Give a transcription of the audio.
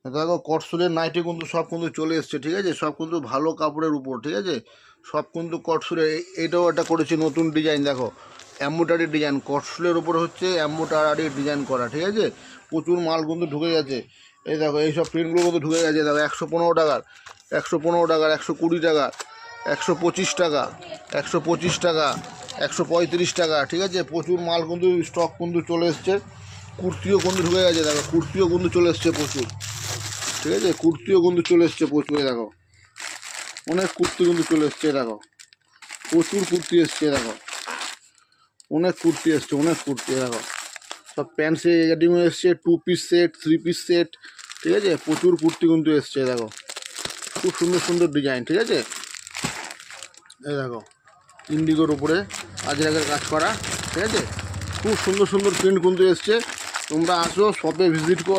দেখো কটসুরের নাইটি কিন্তু সব কিন্তু চলে এসছে, ঠিক আছে, সব কিন্তু ভালো কাপড়ের উপর, ঠিক আছে, সব কিন্তু কটসুরে। এইটাও একটা করেছি নতুন ডিজাইন, দেখো এম্বোটারি ডিজাইন, কটসুলের উপর হচ্ছে এম্বোটারি ডিজাইন করা, ঠিক আছে, প্রচুর মাল কিন্তু ঢুকে গেছে। এই দেখো এইসব প্রিন্টগুলো কিন্তু ঢুকে গেছে, দেখো 115 টাকার, 115 টাকার, 120 টাকা, 125 টাকা, 125 টাকা, 135 টাকা, ঠিক আছে, প্রচুর মাল কিন্তু স্টক কিন্তু চলে এসছে। কুর্তিও কিন্তু ঢুকে গেছে, দেখো কুর্তিও কিন্তু চলে এসছে প্রচুর, ঠিক আছে, কুর্তিও কিন্তু চলে এসছে প্রচুর, দেখো অনেক কুর্তি কিন্তু চলে এসছে, দেখো প্রচুর কুর্তি এসছে, দেখো অনেক কুর্তি এসছে, অনেক কুর্তি, দেখো সব প্যান্ট সেটিংও এসছে, 2 পিস সেট, 3 পিস সেট, ঠিক আছে, প্রচুর কুর্তি কিন্তু এসছে, দেখো খুব সুন্দর সুন্দর ডিজাইন, ঠিক আছে। এই দেখো ইন্ডিগোর উপরে আজরাকের কাজ করা, ঠিক আছে, খুব সুন্দর সুন্দর প্রিন্ট কিন্তু এসছে। তোমরা আসো, শপে ভিজিট করো।